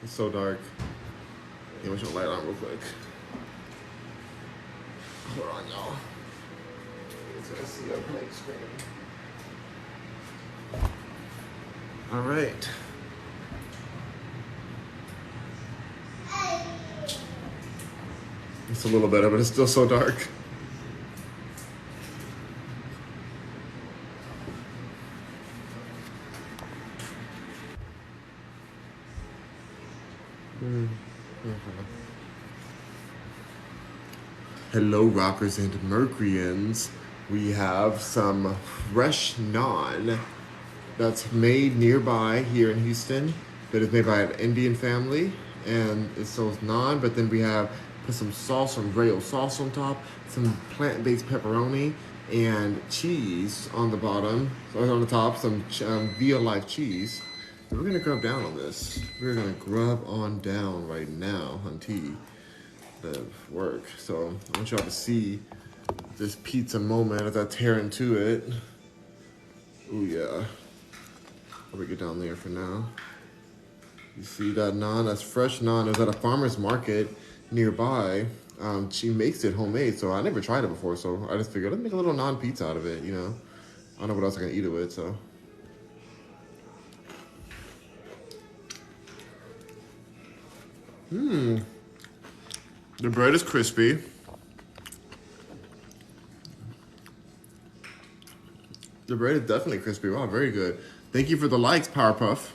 It's so dark. Yeah, we should light on real quick. Hold on, y'all. So I see our plate screen. All right. It's a little better, but it's still so dark. Hello, rockers and Mercuryans. We have some fresh naan that's made nearby here in Houston. That is made by an Indian family, and it sells naan. But then we have put some sauce, some Rayo sauce on top, some plant-based pepperoni, and cheese on the bottom. So on the top, some Via Life cheese. And we're gonna grub down on this. We're gonna grub on down right now on tea. The work. So I want y'all to see this pizza moment as I tear into it. Oh yeah. I'll bring it down there for now. You see that naan? That's fresh naan. It was at a farmer's market nearby. She makes it homemade, so I never tried it before. So I just figured let's make a little naan pizza out of it. You know, I don't know what else I can eat it with. So. The bread is crispy. The bread is definitely crispy. Wow, very good. Thank you for the likes, Powerpuff.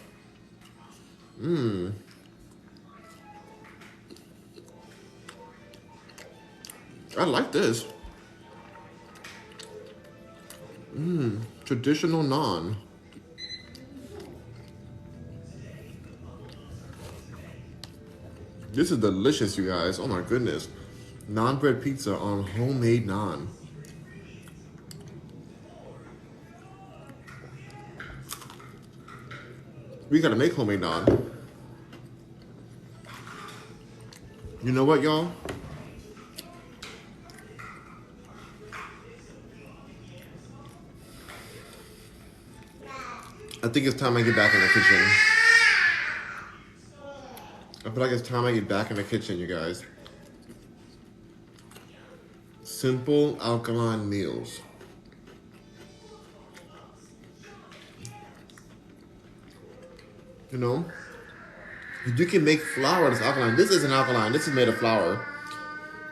I like this. Traditional naan. This is delicious, you guys. Oh my goodness. Naan bread pizza on homemade naan. We gotta make homemade naan. You know what, y'all? I think it's time I get back in the kitchen. I feel like it's time I get back in the kitchen, you guys. Simple alkaline meals. You know? You can make flour that's alkaline. This isn't alkaline. This is made of flour.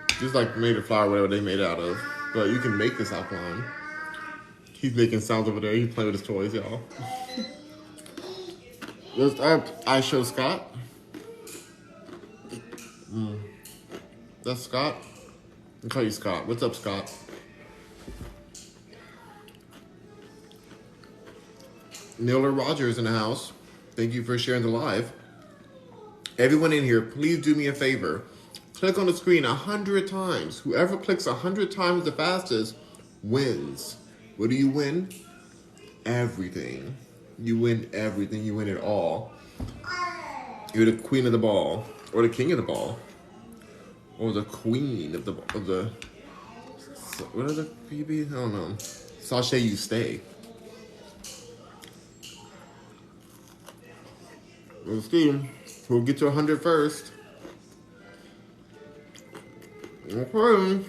This is like made of flour, whatever they made it out of. But you can make this alkaline. He's making sounds over there. He's playing with his toys, y'all. I show Scott. That's Scott. I'll call you Scott. What's up, Scott? Naylor Rogers in the house. Thank you for sharing the live. Everyone in here, please do me a favor. Click on the screen 100 times. Whoever clicks 100 times the fastest wins. What do you win? Everything. You win everything. You win it all. You're the queen of the ball, or the king of the ball, or the queen of the what are the Phoebe? I don't know. Sachet you stay. Let's see. We'll get to 100 first. Okay.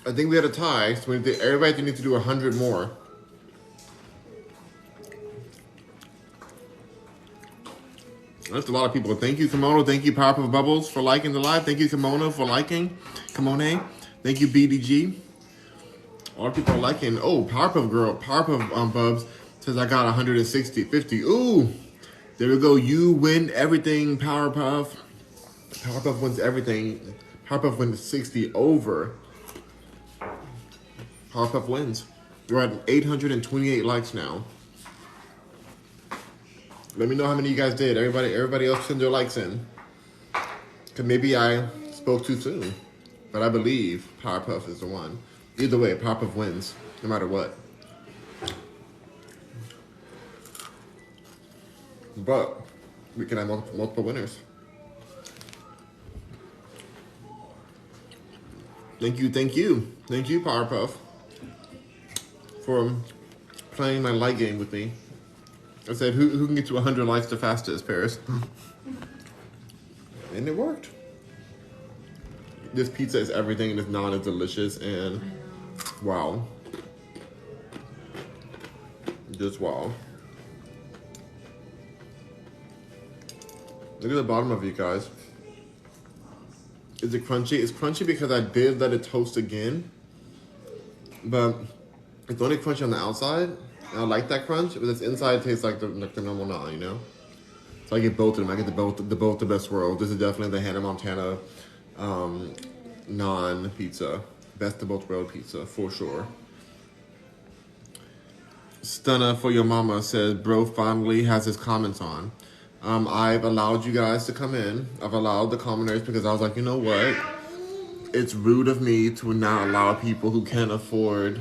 I think we had a tie, so everybody needs to do 100 more. That's a lot of people. Thank you, Kimono. Thank you, Powerful Bubbles, for liking the live. Thank you, Kimono, for liking. Kimone. Thank you, BDG. A lot of people are liking. Oh, Powerpuff Girl, Powerpuff Bubs says I got 160, 50. Ooh, there we go. You win everything, Powerpuff. Powerpuff wins everything. Powerpuff wins 60 over. Powerpuff wins. We're at 828 likes now. Let me know how many of you guys did. Everybody else send their likes in. Cause maybe I spoke too soon. But I believe Powerpuff is the one. Either way, Powerpuff wins, no matter what. But we can have multiple winners. Thank you, Powerpuff, for playing my light game with me. I said, who can get to 100 likes the fastest, Paris? And it worked. This pizza is everything, and this naan is delicious, and wow. Just wow. Look at the bottom of it, guys. Is it crunchy? It's crunchy because I did let it toast again. But it's only crunchy on the outside. And I like that crunch, but this inside tastes like the normal naan, you know? So I get both of them. I get the best world. This is definitely the Hannah Montana naan pizza. Best of both world pizza, for sure. Stunna for your mama says, bro finally has his comments on. I've allowed you guys to come in. I've allowed the commenters because I was like, you know what? It's rude of me to not allow people who can't afford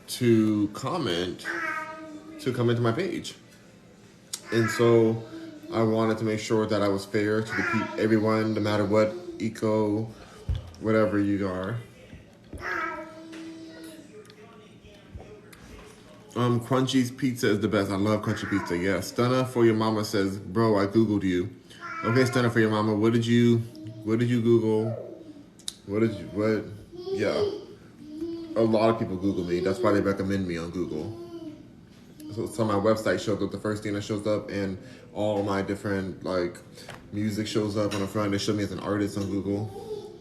to comment to come into my page. And so I wanted to make sure that I was fair to everyone, no matter what eco, whatever you are. Crunchy's pizza is the best. I love crunchy pizza. Yeah. Stunna for your mama says, bro, I Googled you. Okay, Stunna for your mama. What did you Google? Yeah. A lot of people Google me. That's why they recommend me on Google. So my website shows up, the first thing that shows up, and all my different, like, music shows up on the front. They show me as an artist on Google.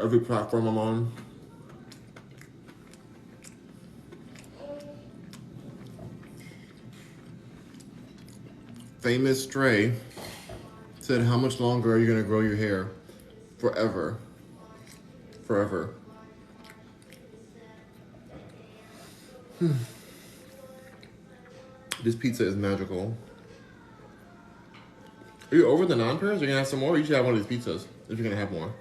Every platform I'm on. Famous Stray said, how much longer are you going to grow your hair? Forever. Forever. This pizza is magical. Are you over the naan, Paris? You're going to have some more? You should have one of these pizzas if you're going to have more.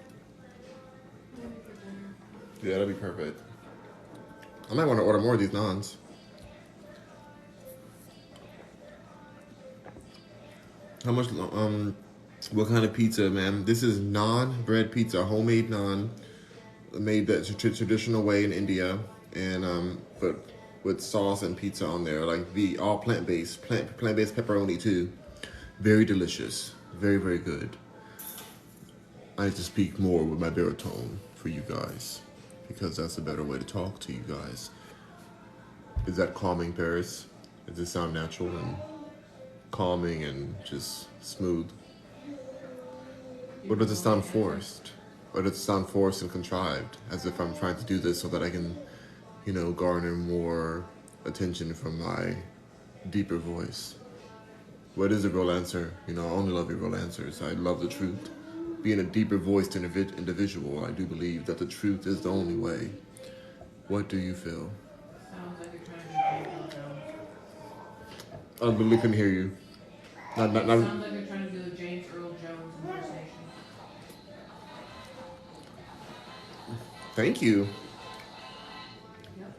Yeah, that'll be perfect. I might want to order more of these naans. How much, what kind of pizza, man? This is naan bread pizza, homemade naan, made the traditional way in India, and but with sauce and pizza on there, like all plant-based pepperoni too. Very delicious, very, very good. I need to speak more with my baritone for you guys, because that's a better way to talk to you guys. Is that calming, Paris? Does it sound natural and calming and just smooth? Or does it sound forced? Or does it sound forced and contrived, as if I'm trying to do this so that I can, you know, garner more attention from my deeper voice? What is the real answer? You know, I only love your real answers. I love the truth. Being a deeper voiced individual, I do believe that the truth is the only way. What do you feel? Sounds like you're trying to do James Earl Jones. I really couldn't hear you. Sounds like you're trying to do a James Earl Jones impersonation. Thank you. Yep.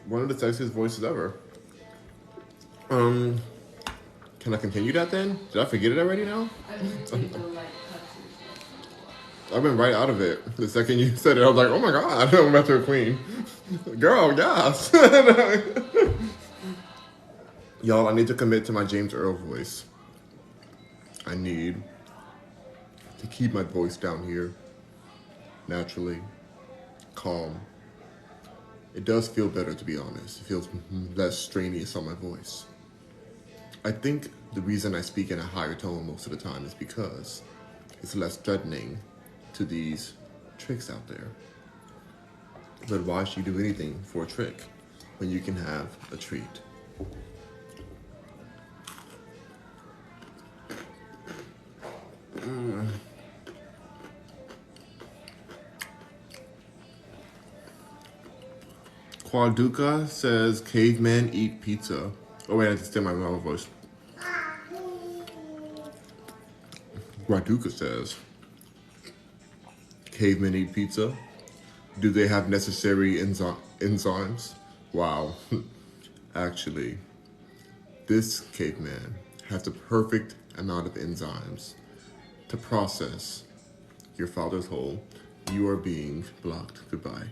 One of the sexiest voices ever. Can I continue that then? Did I forget it already now? I didn't think the light cuts yourself. I've been right out of it. The second you said it, I was like, oh my God, I'm about to a queen. Girl, yes. Y'all, I need to commit to my James Earl voice. I need to keep my voice down here, naturally, calm. It does feel better, to be honest. It feels less strenuous on my voice. I think the reason I speak in a higher tone most of the time is because it's less threatening to these tricks out there. But why should you do anything for a trick when you can have a treat? Quaduca says, cavemen eat pizza. Oh wait, I just did my normal voice. Quaduca says, cavemen eat pizza. Do they have necessary enzymes? Wow. Actually, this caveman has the perfect amount of enzymes to process your father's hole. You are being blocked. Goodbye.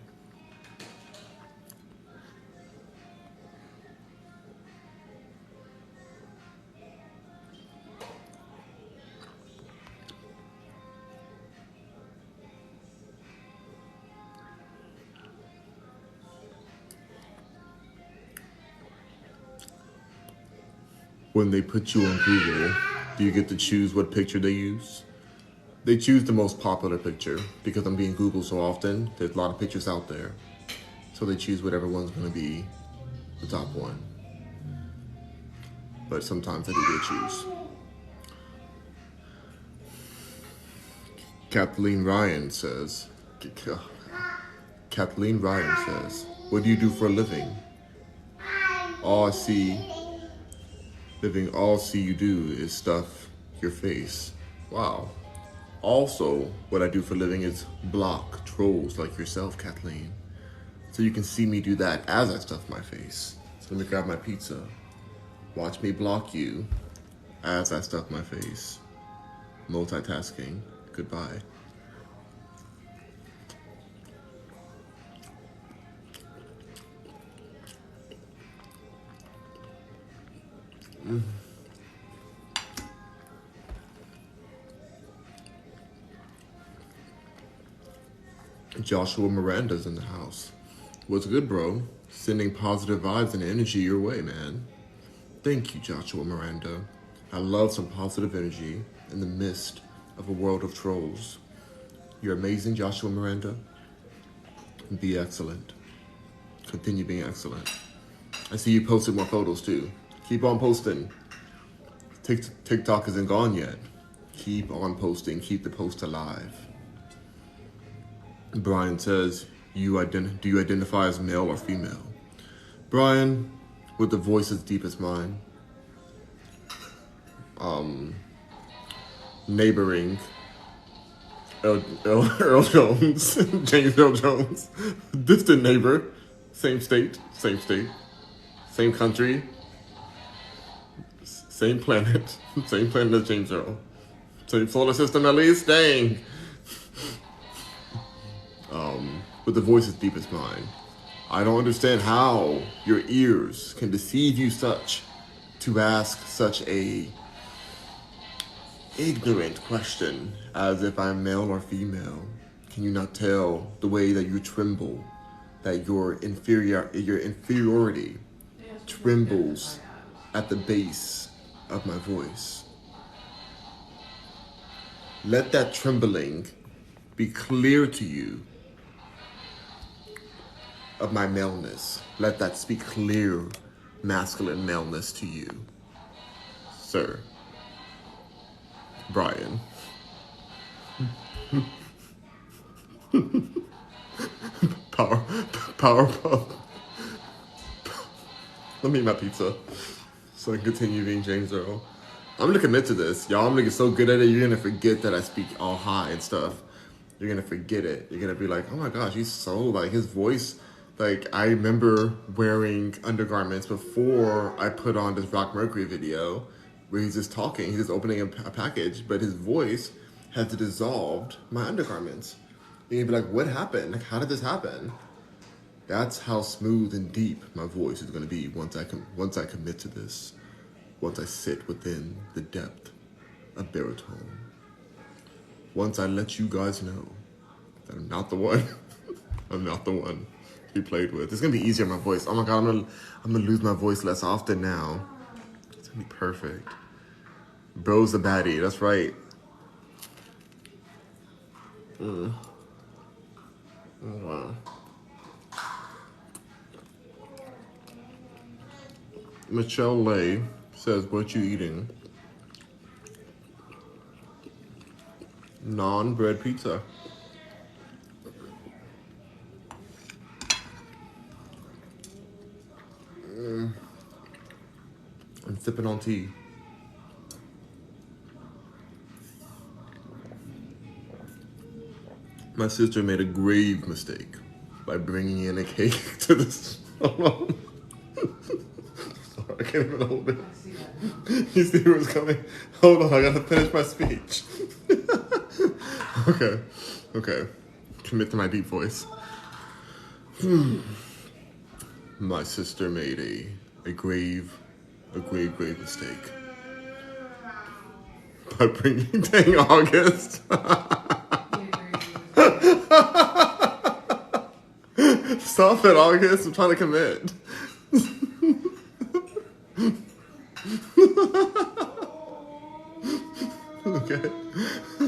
when they put you on Google, do you get to choose what picture they use? They choose the most popular picture because I'm being Googled so often. There's a lot of pictures out there. So they choose whatever one's going to be the top one. But sometimes I do get to choose. Kathleen Ryan says, what do you do for a living? All I see you do is stuff your face. Wow. Also, what I do for a living is block trolls like yourself, Kathleen. So you can see me do that as I stuff my face. So let me grab my pizza. Watch me block you as I stuff my face. Multitasking. Goodbye. Joshua Miranda's in the house. What's good, bro? Sending positive vibes and energy your way, man. Thank you, Joshua Miranda. I love some positive energy in the midst of a world of trolls. You're amazing, Joshua Miranda. Be excellent. Continue being excellent. I see you posted more photos too. Keep on posting. TikTok isn't gone yet. Keep on posting. Keep the post alive. Brian says, do you identify as male or female? Brian, with the voice as deep as mine. Neighboring Earl Jones, James Earl Jones, distant neighbor, same state, same country, same planet as James Earl, same solar system at least, dang. With the voice as deep as mine. I don't understand how your ears can deceive you such to ask such a ignorant question as if I'm male or female. Can you not tell the way that you tremble, that your inferiority trembles at the base of my voice? Let that trembling be clear to you of my maleness. Let that speak clear masculine maleness to you, sir. Brian. Powerpuff. Let me eat my pizza so I can continue being James Earl. I'm gonna commit to this. Y'all, I'm gonna get so good at it, you're gonna forget that I speak all high and stuff. You're gonna forget it. You're gonna be like, oh my gosh, he's so, like, his voice. Like, I remember wearing undergarments before I put on this Rock Mercury video where he's just talking, he's just opening a package, but his voice had dissolved my undergarments. And you'd be like, what happened? Like, how did this happen? That's how smooth and deep my voice is gonna be once I commit to this. Once I sit within the depth of baritone. Once I let you guys know that I'm not the one. I'm not the one to be played with. It's gonna be easier on my voice. Oh my God, I'm gonna lose my voice less often now. It's gonna be perfect. Bro's the baddie, that's right. Wow. Michelle Lay says, what you eating? Non-bread pizza. I'm sipping on tea. My sister made a grave mistake by bringing in a cake to this. Sorry, I can't even hold it. You see what's coming? Hold on, I gotta finish my speech. Okay. Commit to my deep voice. My sister made a grave mistake by bringing dang August. Stop it, August. I'm trying to commit. Okay.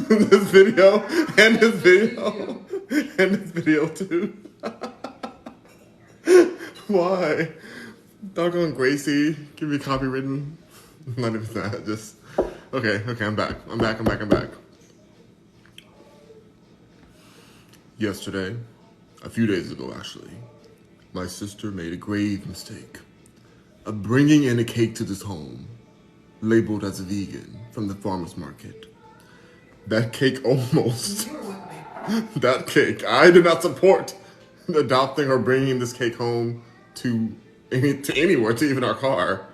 This video and this video and this video too. Why? Doggone Gracie, give me copywritten. Not even that. Just okay. I'm back. I'm back. Yesterday, a few days ago actually, my sister made a grave mistake of bringing in a cake to this home, labeled as a vegan from the farmer's market. That cake almost, You were with me. that cake, I did not support adopting or bringing this cake home to anywhere, to even our car.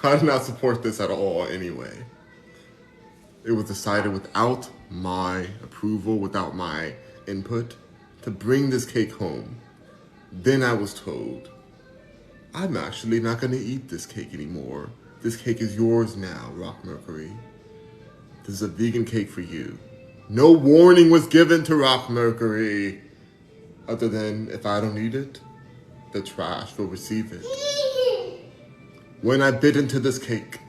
I did not support this at all anyway. It was decided without my approval, without my input, to bring this cake home. Then I was told, I'm actually not going to eat this cake anymore. This cake is yours now, Rock Mercury. This is a vegan cake for you. No warning was given to Rock Mercury, other than if I don't eat it, the trash will receive it. When I bit into this cake,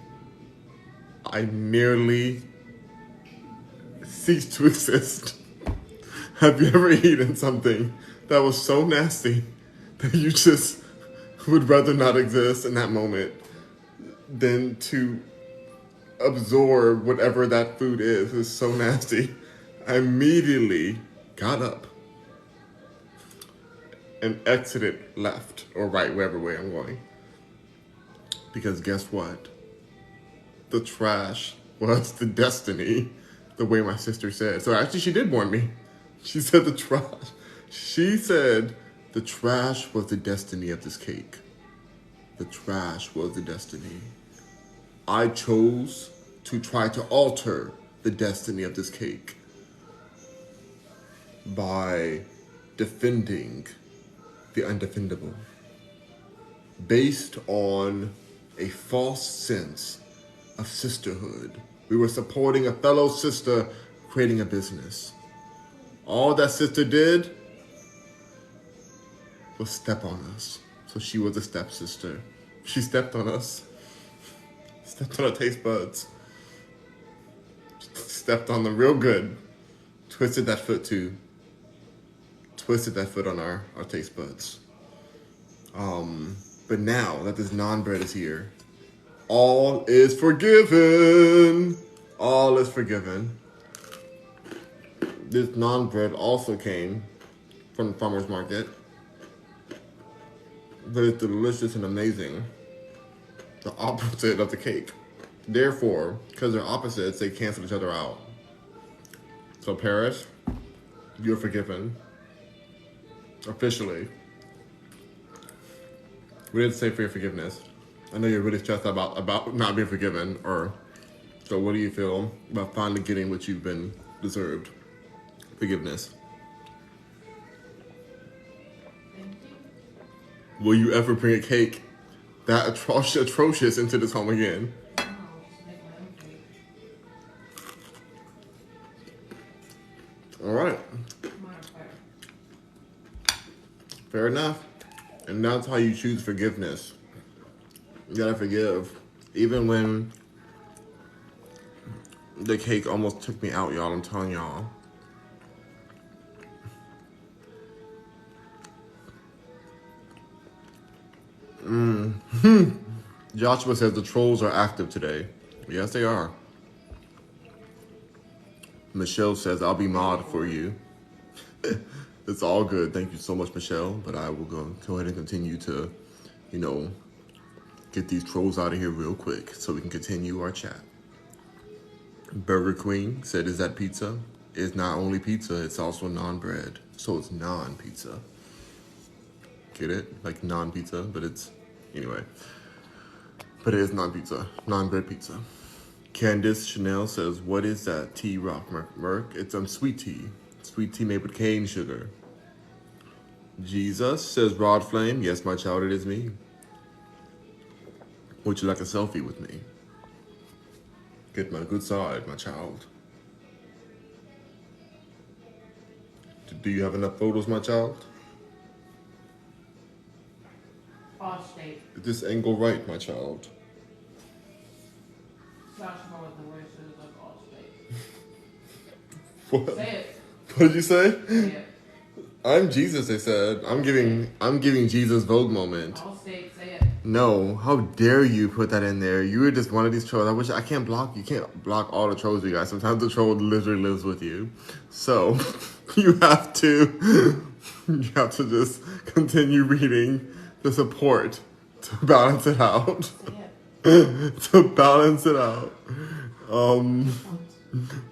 I nearly ceased to exist. Have you ever eaten something that was so nasty that you just would rather not exist in that moment than to absorb whatever that food is? It's so nasty. I immediately got up and exited left or right, wherever way I'm going. Because guess what? The trash was the destiny, the way my sister said. So actually she did warn me. She said the trash was the destiny of this cake. The trash was the destiny. I chose to try to alter the destiny of this cake by defending the undefendable, based on a false sense of sisterhood. We were supporting a fellow sister creating a business. All that sister did was step on us. So she was a stepsister. She stepped on us. Stepped on our taste buds. Stepped on them real good. Twisted that foot too. Twisted that foot on our taste buds. But now that this naan bread is here, all is forgiven. All is forgiven. This naan bread also came from the farmer's market. But it's delicious and amazing. The opposite of the cake. Therefore, because they're opposites, they cancel each other out. So Paris, you're forgiven. Officially. We didn't say for your forgiveness. I know you're really stressed about not being forgiven, so what do you feel about finally getting what you've been deserved? Forgiveness. Thank you. Will you ever bring a cake that atrocious into this home again? No, I'll just make my own cake. All right. Mine are fire. Fair enough. And that's how you choose forgiveness. You gotta forgive. Even when the cake almost took me out, y'all, I'm telling y'all. Joshua says the trolls are active today. Yes, they are. Michelle says, I'll be mod for you. It's all good. Thank you so much, Michelle. But I will go ahead and continue to, get these trolls out of here real quick so we can continue our chat. Burger Queen said, is that pizza? It's not only pizza, it's also naan bread. So it's naan pizza. Get it? Like non-pizza, but it's, anyway. But it is non-pizza, non-bread pizza. Candice Chanel says, what is that tea, Rock Merc? It's sweet tea. Sweet tea made with cane sugar. Jesus says, Rod Flame, yes, my child, it is me. Would you like a selfie with me? Get my good side, my child. Do you have enough photos, my child? Off state. Is this angle right, my child? Joshua with the voices of all states. What? Say it. What did you say? Say it. I'm Jesus, they said. I'm giving Jesus Vogue moment. All states. Say it. No, how dare you put that in there? You were just one of these trolls. I wish I can't block. You can't block all the trolls, you guys. Sometimes the troll literally lives with you, so you have to just continue reading the support to balance it out. Say it. To balance it out.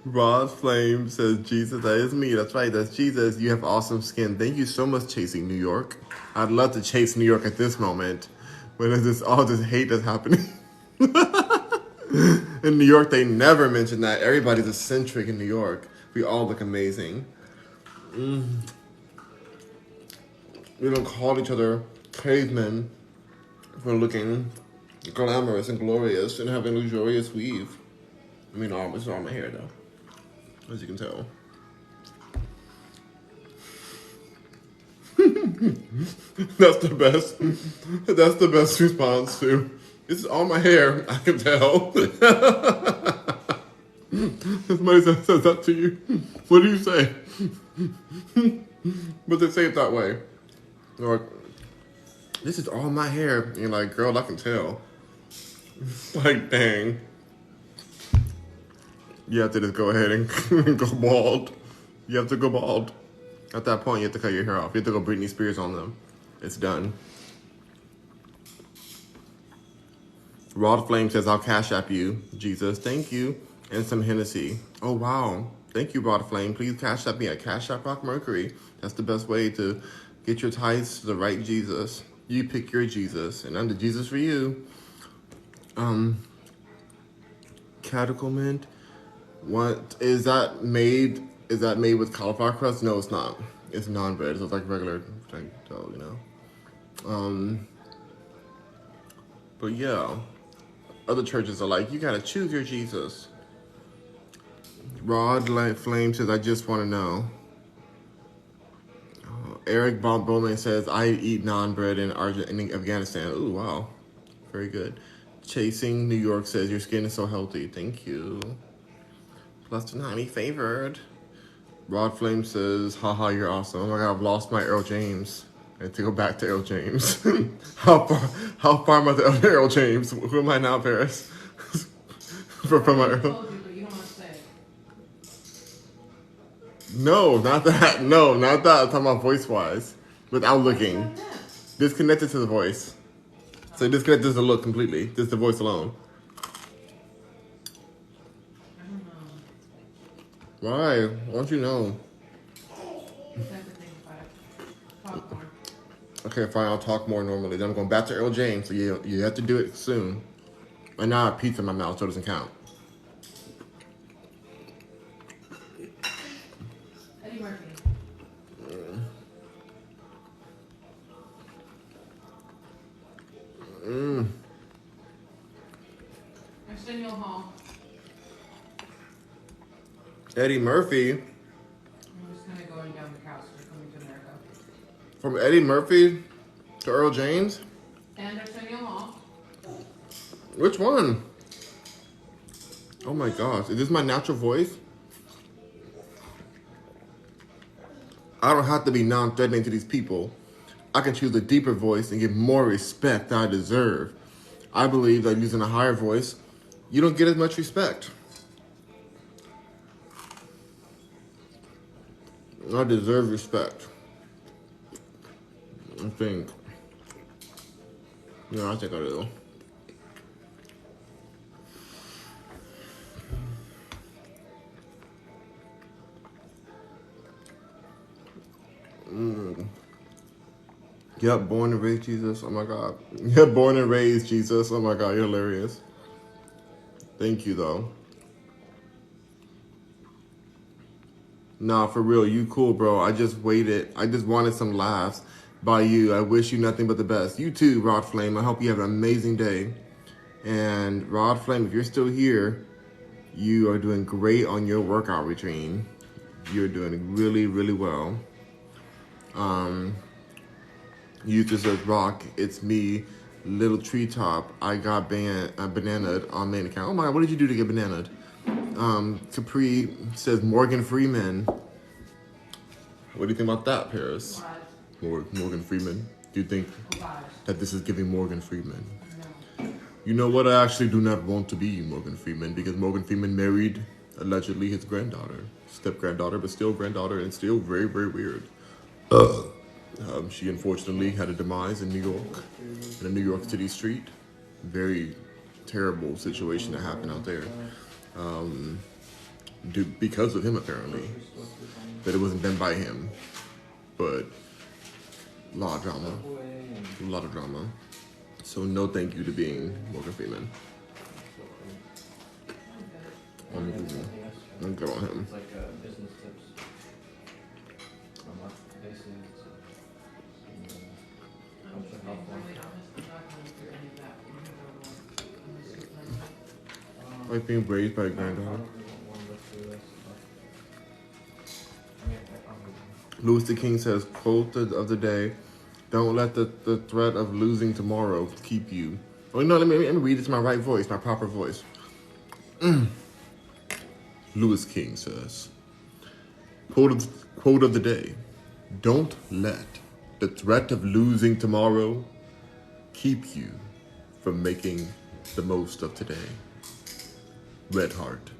Rod Flame says, Jesus, that is me. That's right, that's Jesus. You have awesome skin. Thank you so much, Chasing New York. I'd love to chase New York at this moment when there's all this hate that's happening. In New York, they never mention that. Everybody's eccentric in New York. We all look amazing. We don't call each other cavemen for looking glamorous and glorious and having luxurious weave. I mean, it's all my hair, though, as you can tell. That's the best. That's the best response to. This is all my hair. I can tell. Somebody says that to you. What do you say? But they say it that way. They're like, this is all my hair. And you're like, girl, I can tell. Like, dang. You have to just go ahead and go bald. You have to go bald. At that point, you have to cut your hair off. You have to go Britney Spears on them. It's done. Rod Flame says, I'll cash app you, Jesus. Thank you. And some Hennessy. Oh, wow. Thank you, Rod Flame. Please cash app me at Cash App Rock Mercury. That's the best way to get your tithes to the right Jesus. You pick your Jesus. And I'm the Jesus for you. Catechal mint. What is that made? Is that made with cauliflower crust? No, it's not. It's naan bread. So it's like regular dough, you know. But yeah, other churches are like, you gotta choose your Jesus. Rod Flame says, I just want to know. Eric Bowman says, I eat naan bread in Afghanistan. Ooh, wow, very good. Chasing New York says, your skin is so healthy. Thank you. Blessed and highly favored. Rod Flame says, haha, you're awesome. Oh my God, I've lost my Earl James. I have to go back to Earl James. How far am I to Earl James? Who am I now, Paris? from my Earl. I told you, but you don't want to say it. No, not that. No, not that. I'm talking about voice-wise. Without looking. Disconnected to the voice. So disconnected to the look completely. Just the voice alone. I don't know. Why? Why don't you know? Just have to think about it. Talk more. Okay, fine. I'll talk more normally. Then I'm going back to Earl James, so you have to do it soon. And now I have pizza in my mouth, so it doesn't count. Eddie Murphy. Arsenio Hall. Eddie Murphy. I'm just gonna go down the couch. They're coming to America. From Eddie Murphy to Earl James? And Arsenio Hall. Which one? Oh my gosh. Is this my natural voice? I don't have to be non-threatening to these people. I can choose a deeper voice and give more respect than I deserve. I believe that using a higher voice, you don't get as much respect. I deserve respect. I think. Yeah, I think I do. Yep, born and raised Jesus. Oh my God. Yep, born and raised Jesus. Oh my God, you're hilarious. Thank you, though. Nah, for real, you cool, bro. I just waited. I just wanted some laughs by you. I wish you nothing but the best. You too, Rod Flame. I hope you have an amazing day. And Rod Flame, if you're still here, you are doing great on your workout routine. You're doing really, really well. You just said, Rock, it's me. Little treetop. I got bananaed on main account. Oh my God, what did you do to get bananaed? Capri says Morgan Freeman. What do you think about that, Paris? Morgan Freeman. Do you think that this is giving Morgan Freeman? You know what? I actually do not want to be Morgan Freeman because Morgan Freeman married allegedly his granddaughter, step granddaughter, but still granddaughter, and still very, very weird. She unfortunately had a demise in New York, in a New York City street. Very terrible situation that happened out there. Because of him apparently, but it wasn't done by him. But a lot of drama, a lot of drama. So no thank you to being Morgan Freeman. I'm good on him. It's like business tips. Like being raised by a granddaughter. Louis the King says, quote of the day, don't let the threat of losing tomorrow keep you. Oh, no, let me read it to my right voice, my proper voice. Louis King says, quote of the day, don't let the threat of losing tomorrow keep you from making the most of today. Red heart.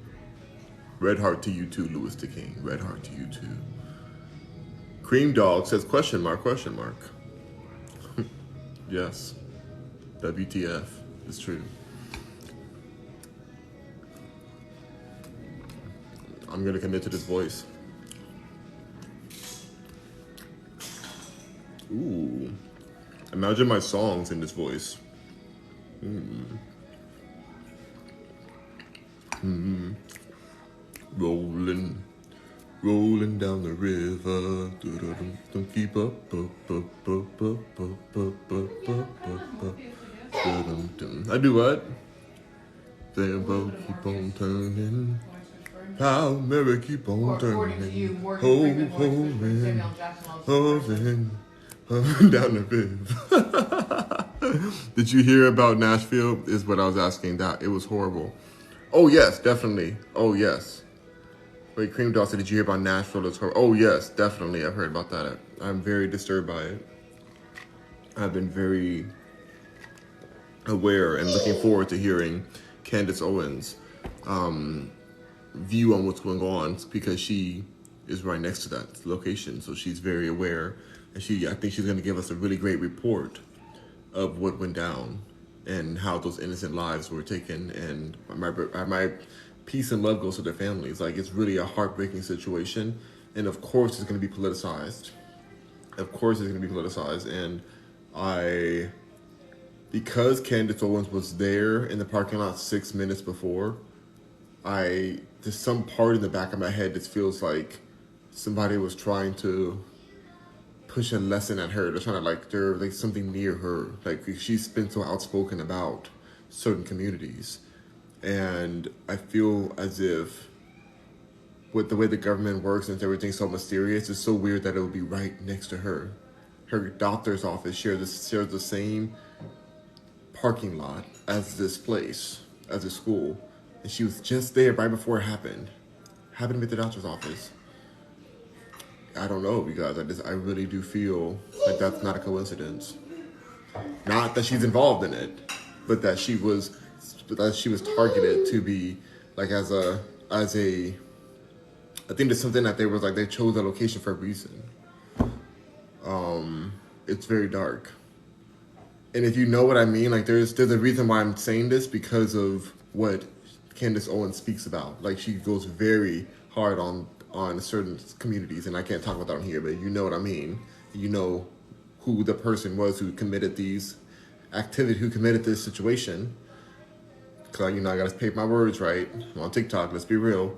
Red heart to you too, Louis the King. Red heart to you too. Cream Dog says, question mark. Yes. WTF. It's true. I'm gonna commit to this voice. Ooh. Imagine my songs in this voice. Rolling down the river. Don't keep up. I do what? Their boat keep on turning. How Mary keep on turning. Holding down the river. Did you hear about Nashville? Is what I was asking. That it was horrible. Oh yes, definitely. Oh yes. Wait, Cream Dog said, did you hear about Nashville? It's horrible. Oh yes, definitely. I've heard about that. I'm very disturbed by it. I've been very aware and looking forward to hearing Candace Owens' view on what's going on because she is right next to that location, so she's very aware, and I think she's going to give us a really great report of what went down and how those innocent lives were taken, and my peace and love goes to their families. Like, it's really a heartbreaking situation, and of course it's going to be politicized. And because Candace Owens was there in the parking lot 6 minutes before, there's some part in the back of my head that feels like somebody was trying to push a lesson at her. They're trying to they're like something near her. Like, she's been so outspoken about certain communities. And I feel as if with the way the government works and everything's so mysterious, it's so weird that it would be right next to her. Her doctor's office shares the same parking lot as this place, as a school. And she was just there right before it happened. Happened to be at the doctor's office. I don't know, you guys. I really do feel like that's not a coincidence. Not that she's involved in it, but that she was targeted to be as a. I think there's something that they chose a location for a reason. It's very dark. And if you know what I mean, there's a reason why I'm saying this because of what Candace Owens speaks about. She goes very hard on certain communities, and I can't talk about that on here, but you know what I mean. You know who the person was who committed this situation. Cause I gotta pay my words right. I'm on TikTok, let's be real.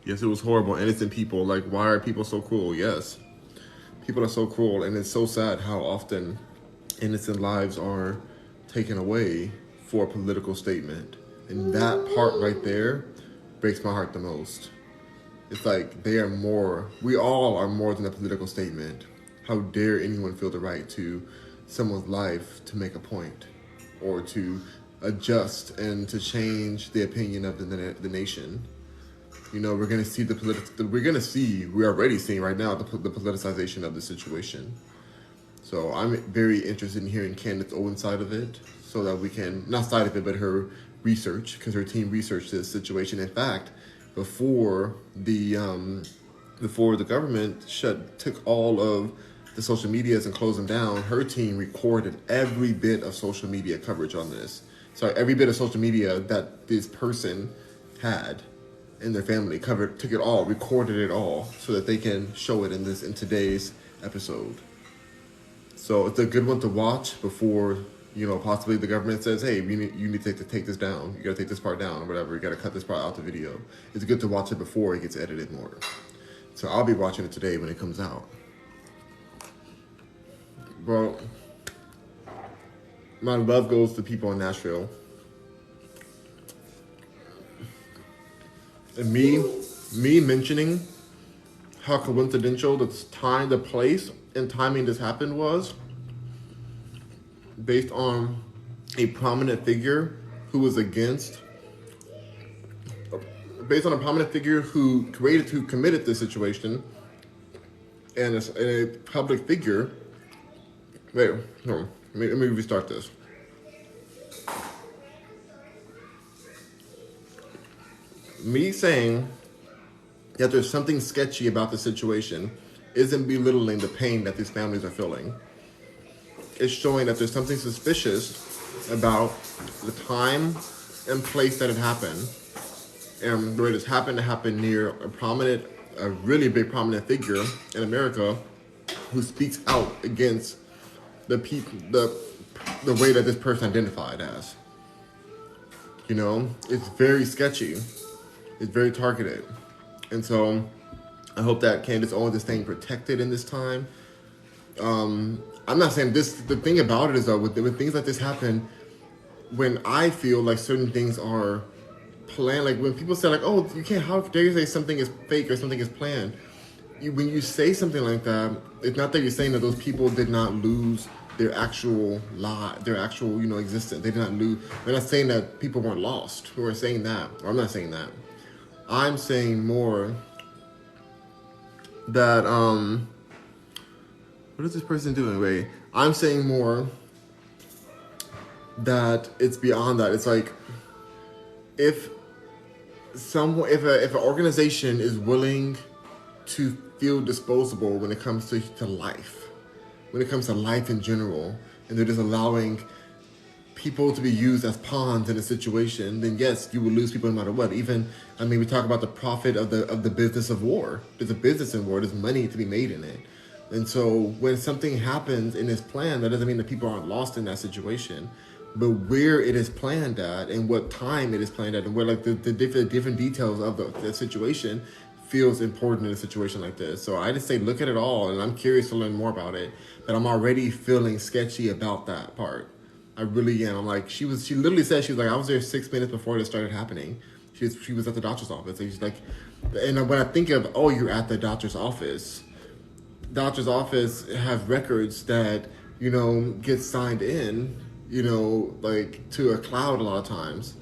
Yes, it was horrible. Innocent people, why are people so cruel? Yes. People are so cruel, and it's so sad how often innocent lives are taken away for a political statement. And that part right there breaks my heart the most. It's we all are more than a political statement. How dare anyone feel the right to someone's life to make a point or to adjust and to change the opinion of the nation? You know, we're going to see we're already seeing right now the politicization of the situation. So I'm very interested in hearing Candace Owens' side of it, so that we can, not side of it, but her research, because her team researched this situation. In fact, before the government took all of the social medias and closed them down, her team recorded every bit of social media coverage on this. So every bit of social media that this person had in their family took it all, recorded it all, so that they can show it in today's episode. So it's a good one to watch before, possibly the government says, hey, you need to take this down. You got to take this part down or whatever. You got to cut this part out the video. It's good to watch it before it gets edited more. So I'll be watching it today when it comes out. Well, my love goes to people in Nashville. And me mentioning how coincidental the place and timing this happened was based on a prominent figure who was based on a prominent figure who committed this situation, and a public figure. Wait, no, let me restart this. Me saying that there's something sketchy about the situation isn't belittling the pain that these families are feeling. It's showing that there's something suspicious about the time and place that it happened. And where this happened to happen near a really big prominent figure in America who speaks out against the way that this person identified as. It's very sketchy. It's very targeted. And so I hope that Candace Owens is staying protected in this time. I'm not saying this. The thing about it is, though, with things like this happen, when I feel like certain things are planned, like when people say, like, oh, you can't, how dare you say something is fake or something is planned? When you say something like that, it's not that you're saying that those people did not lose their actual existence. They did not lose. We're not saying that people weren't lost. We're saying that. Or I'm not saying that. I'm saying more that, what is this person doing? Wait, I'm saying more that it's beyond that. It's like, if an organization is willing to feel disposable when it comes to life, when it comes to life in general, and they're just allowing people to be used as pawns in a situation, then yes, you will lose people no matter what. We talk about the profit of the business of war. There's a business in war. There's money to be made in it. And so when something happens in this plan, that doesn't mean that people aren't lost in that situation. But where it is planned at and what time it is planned at and where the different details of the situation feels important in a situation like this. So I just say look at it all, and I'm curious to learn more about it. But I'm already feeling sketchy about that part. I really am. I'm like, she literally said, she was like, I was there 6 minutes before this started happening. She was at the doctor's office. And she's like, and when I think of, oh, you're at the doctor's office has records that, get signed in, to a cloud a lot of times.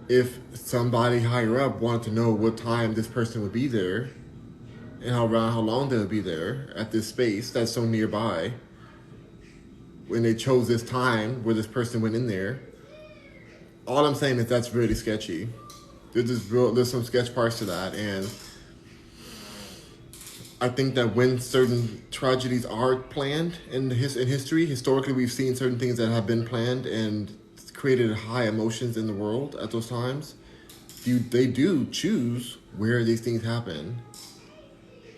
If somebody higher up wanted to know what time this person would be there and how long they would be there at this space that's so nearby, when they chose this time where this person went in there, all I'm saying is that's really sketchy. There's some sketch parts to that, and I think that when certain tragedies are planned in history, historically we've seen certain things that have been planned and created high emotions in the world at those times. They do choose where these things happen,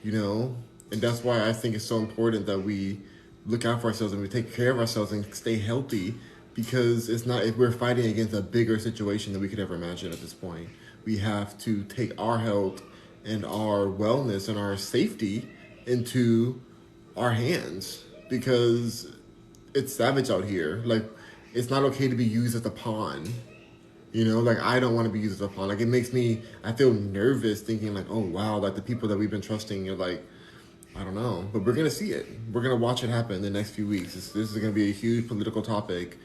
and that's why I think it's so important that we look out for ourselves and we take care of ourselves and stay healthy, because it's not, if we're fighting against a bigger situation than we could ever imagine at this point. We have to take our health and our wellness and our safety into our hands, because it's savage out here. Like, it's not okay to be used as a pawn. I don't want to be used as a pawn. Like, I feel nervous thinking like, oh wow, like the people that we've been trusting are like, I don't know, but we're gonna see it. We're gonna watch it happen in the next few weeks. This is gonna be a huge political topic,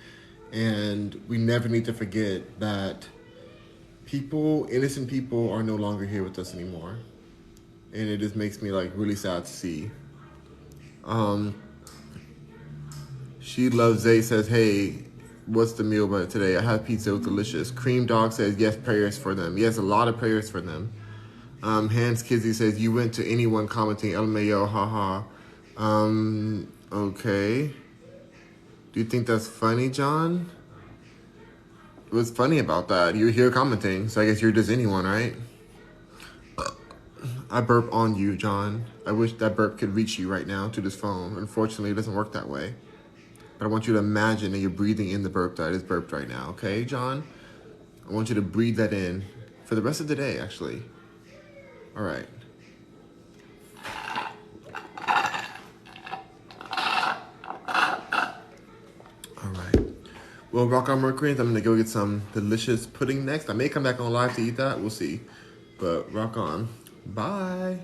and we never need to forget that innocent people, are no longer here with us anymore, and it just makes me like really sad to see. Um, she loves Zay says, "Hey, what's the meal about today? I had pizza. It was delicious." Cream Dog says, "Yes, prayers for them. Yes, a lot of prayers for them." Hans Kizzy says, "You went to anyone commenting LMAO, haha." Okay. Do you think that's funny, John? What's funny about that? You're here commenting, so I guess you're just anyone, right? I burp on you, John. I wish that burp could reach you right now to this phone. Unfortunately, it doesn't work that way. But I want you to imagine that you're breathing in the burp that I just burped right now, okay, John? I want you to breathe that in for the rest of the day, actually. All right. All right. Well, rock on Mercury. I'm gonna go get some delicious pudding next. I may come back on live to eat that. We'll see. But rock on. Bye.